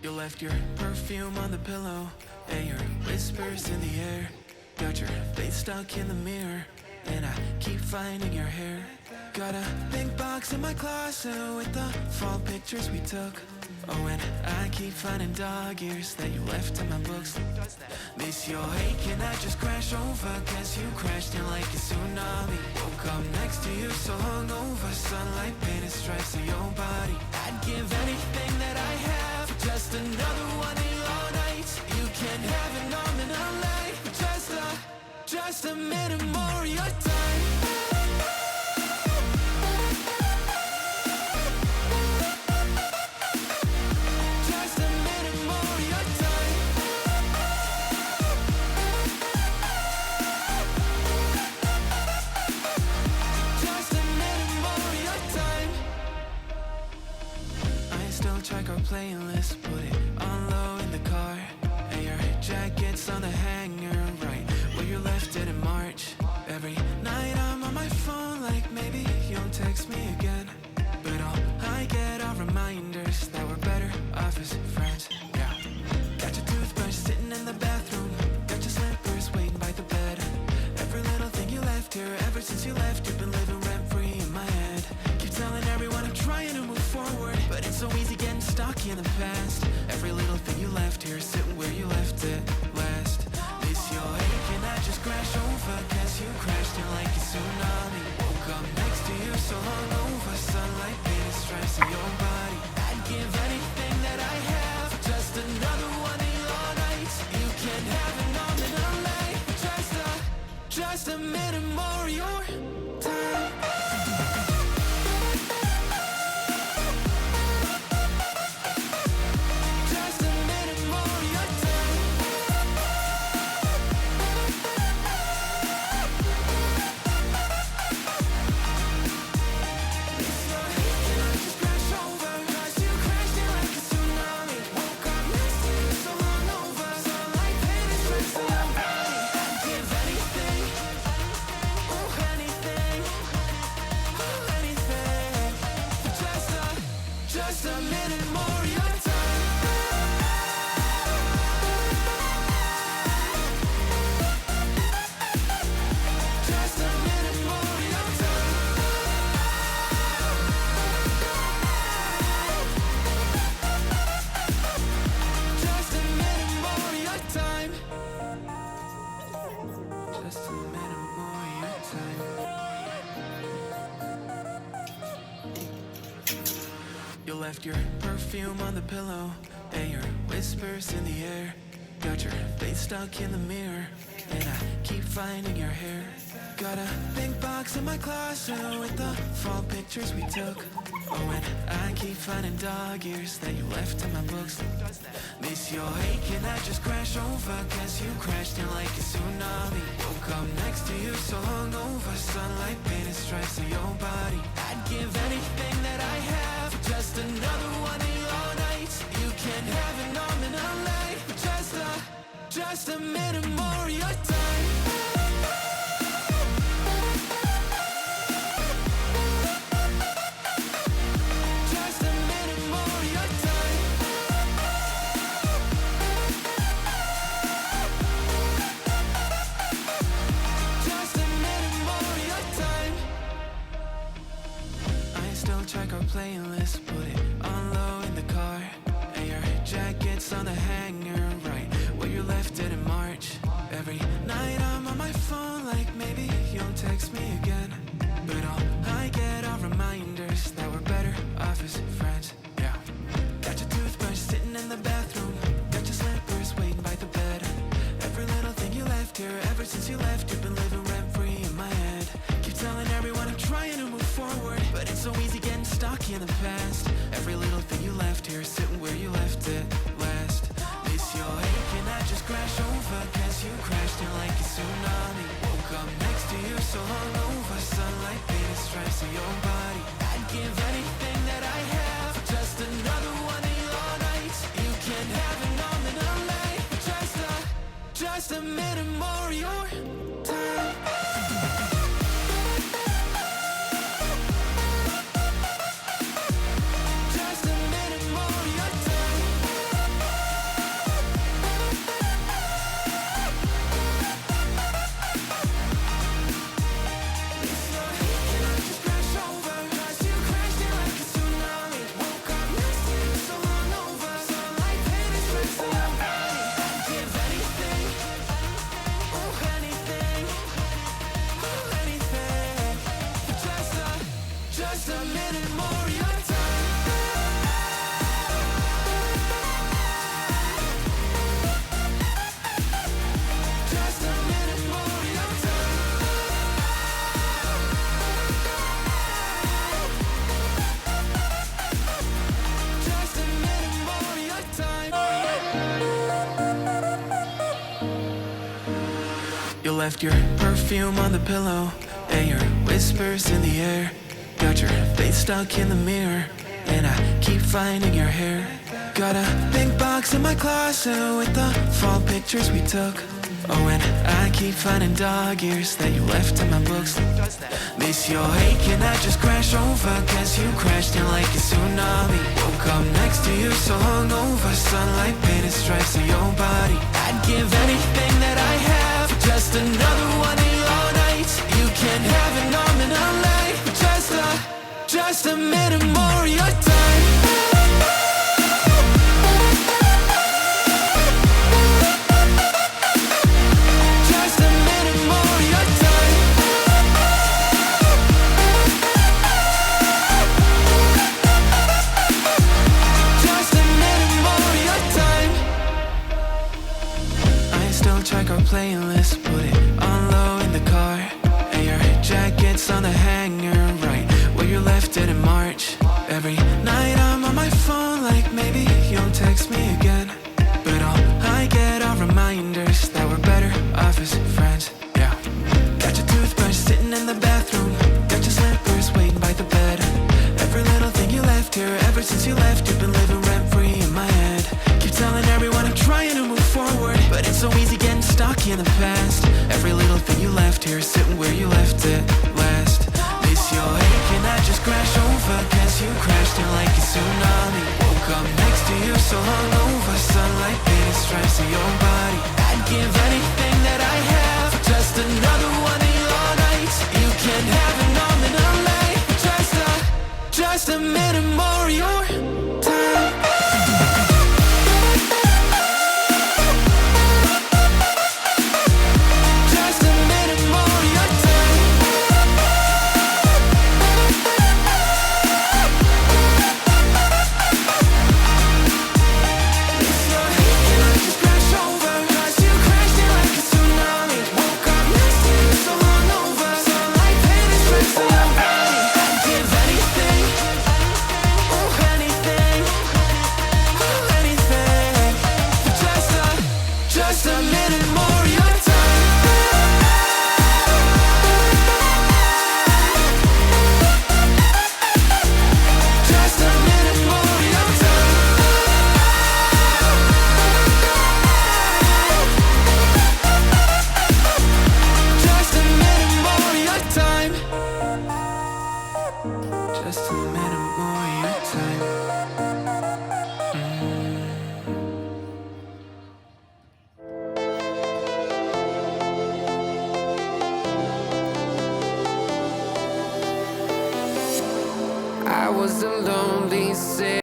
You left your perfume on the pillow and your whispers in the air. Got your face stuck in the mirror and I keep finding your hair. Got a big box in my closet with the fall pictures we took. Oh, and I keep finding dog ears that you left in my books. Miss your hate, can I just crash over? Cause you crashed in like a tsunami. Woke up next to you so hungover. Sunlight painted stripes on your body. I'd give anything that I have for just another one of your nights. You can have an arm and a leg, just a minute more of your time. Check our playlist, put it on low in the car. And your jacket's on the hanger, right where you left it in March. Every night I'm on my phone, like maybe you'll text me again. But all I get are reminders that we're better off as friends. Yeah. Got your toothbrush sitting in the bathroom. Got your slippers waiting by the bed. Every little thing you left here, ever since you left, you've been living rent-free in my head. Keep telling everyone I'm trying to move forward, but it's so easy getting stuck in the past. Every little thing you left here, sitting where you left it last. Miss your hate, can I just crash over? Cause you crashed in like a tsunami. Woke up next to you so hungover. Sunlight painted stripes on your body. I'd give anything that I have for just another one of your nights. You can have an arm and a leg, just a minute more of your time. Just a minute more of your time. Just a minute more of your time. Just a minute more of your time. Just a minute more of your time. You left your perfume on the pillow and your whispers in the air. Got your face stuck in the mirror and I keep finding your hair. Got a big box in my closet with the fall pictures we took. Oh, and I keep finding dog ears that you left in my books. Miss your hate, can I just crash over? Cause you crashed in like a tsunami. Woke up next to you so hungover. Sunlight painted stripes on your body. I'd give anything that I have for just another one of your nights. You can have an arm and a leg, just a minute more of your time. Check our playlist, put it on low in the car. And your jacket's on the hanger, right where you left it in March. Every night I'm on my phone, like maybe you'll text me again. But all I get are reminders that we're better off as friends. Yeah. Got your toothbrush sitting in the bathroom. Got your slippers waiting by the bed. Every little thing you left here, ever since you left, you've been living rent-free in my head. Keep telling everyone I'm trying to move forward, but it's so easy getting stuck in the past. Just a minute more of your time. Just a minute more of your time. Just a minute more of your time. You left your perfume on the pillow and your whispers in the air. Got your face stuck in the mirror and I keep finding your hair. Got a big box in my closet with the fall pictures we took. Oh, and I keep finding dog ears that you left in my books. Miss your ache and I just crash over, cause you crashed in like a tsunami. Woke up next to you so hungover, sunlight painted stripes on your body. I'd give anything that I have for just another one of your nights. You can't have an arm and a leg, just a minute more of your time. Just a minute more of your time. Just a minute more of your time. I still check our playlist, put it on low in the car, and your jacket's on the hanger right where you left it in March. Every night I'm on my phone like maybe you'll text me again, but all I get are reminders that we're better off as friends. Yeah. Got your toothbrush sitting in the bathroom, got your slippers waiting by the bed. Every little thing you left here, ever since you left, you've been living rent-free in my head. Keep telling everyone I'm trying to move forward, but it's so easy getting stuck in the past. Every little thing you left here, sitting where you left it last. Miss your ache and I just crash over, cause you crashed in like a tsunami. Woke up next to you so hungover, sunlight painted stripes on your body. I'd give anything that I have for just another one of your nights. You can't have an arm and a leg, just a minute more of your time. Just a minute more of your time. Miss your ache and I just crash over, cause you crashed in like a tsunami. Woke up next to you so hungover, sunlight painted stripes on your body. I'd give anything, oh anything, oh anything, for just a minute more of your time. Just a minute more of your time. Just a minute more of your time. Just a minute more of your time. I was a lonely city.